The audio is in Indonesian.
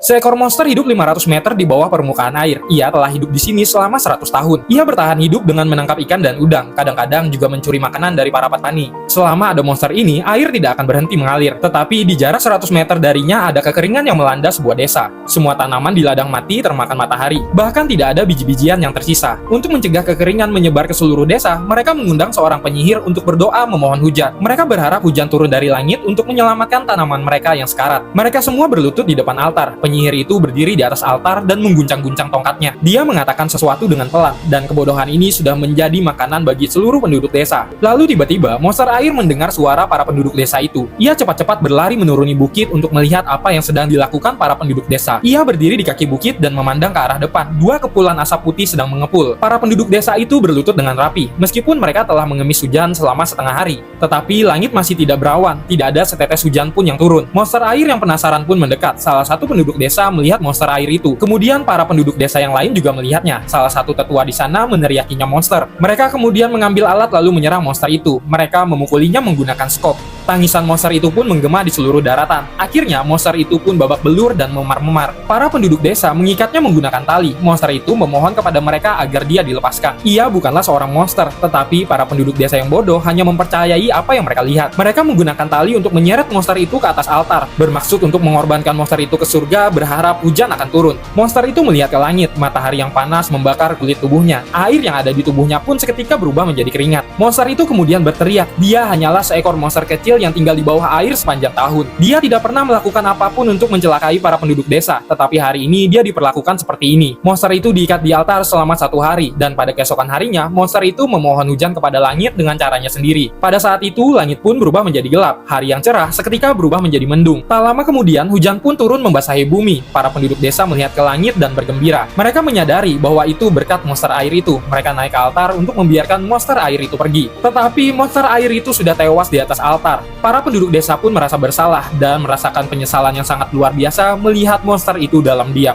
Seekor monster hidup 500 meter di bawah permukaan air. Ia telah hidup di sini selama 100 tahun. Ia bertahan hidup dengan menangkap ikan dan udang, kadang-kadang juga mencuri makanan dari para petani. Selama ada monster ini, air tidak akan berhenti mengalir. Tetapi di jarak 100 meter darinya ada kekeringan yang melanda sebuah desa. Semua tanaman di ladang mati termakan matahari. Bahkan tidak ada biji-bijian yang tersisa. Untuk mencegah kekeringan menyebar ke seluruh desa, mereka mengundang seorang penyihir untuk berdoa memohon hujan. Mereka berharap hujan turun dari langit untuk menyelamatkan tanaman mereka yang sekarat. Mereka semua berlutut di depan altar. Penyihir itu berdiri di atas altar dan mengguncang-guncang tongkatnya. Dia mengatakan sesuatu dengan pelan, dan kebodohan ini sudah menjadi makanan bagi seluruh penduduk desa. Lalu tiba-tiba, monster air mendengar suara para penduduk desa itu. Ia cepat-cepat berlari menuruni bukit untuk melihat apa yang sedang dilakukan para penduduk desa. Ia berdiri di kaki bukit dan memandang ke arah depan. Dua kepulan asap putih sedang mengepul. Para penduduk desa itu berlutut dengan rapi, meskipun mereka telah mengemis hujan selama setengah hari. Tetapi langit masih tidak berawan, tidak ada setetes hujan pun yang turun. Monster air yang penasaran pun mendekat. Salah satu penduduk desa melihat monster air itu. Kemudian para penduduk desa yang lain juga melihatnya. Salah satu tetua di sana meneriakinya monster. Mereka kemudian mengambil alat lalu menyerang monster itu. Mereka memukulinya menggunakan skop. Tangisan monster itu pun menggema di seluruh daratan. Akhirnya monster itu pun babak belur dan memar-memar. Para penduduk desa mengikatnya menggunakan tali. Monster itu memohon kepada mereka agar dia dilepaskan. Ia bukanlah seorang monster, tetapi para penduduk desa yang bodoh hanya mempercayai apa yang mereka lihat. Mereka menggunakan tali untuk menyeret monster itu ke atas altar, bermaksud untuk mengorbankan monster itu ke surga, berharap hujan akan turun. Monster itu melihat ke langit, matahari yang panas membakar kulit tubuhnya. Air yang ada di tubuhnya pun seketika berubah menjadi keringat. Monster itu kemudian berteriak, dia hanyalah seekor monster kecil yang tinggal di bawah air sepanjang tahun. Dia tidak pernah melakukan apapun untuk mencelakai para penduduk desa, tetapi hari ini dia diperlakukan seperti ini. Monster itu diikat di altar selama 1 hari, dan pada keesokan harinya, monster itu memohon hujan kepada langit dengan caranya sendiri. Pada saat itu, langit pun berubah menjadi gelap. Hari yang cerah seketika berubah menjadi mendung. Tak lama kemudian, hujan pun turun membasahi bumi. Para penduduk desa melihat ke langit dan bergembira. Mereka menyadari bahwa itu berkat monster air itu. Mereka naik ke altar untuk membiarkan monster air itu pergi. Tetapi monster air itu sudah tewas di atas altar. Para penduduk desa pun merasa bersalah dan merasakan penyesalan yang sangat luar biasa melihat monster itu dalam diam.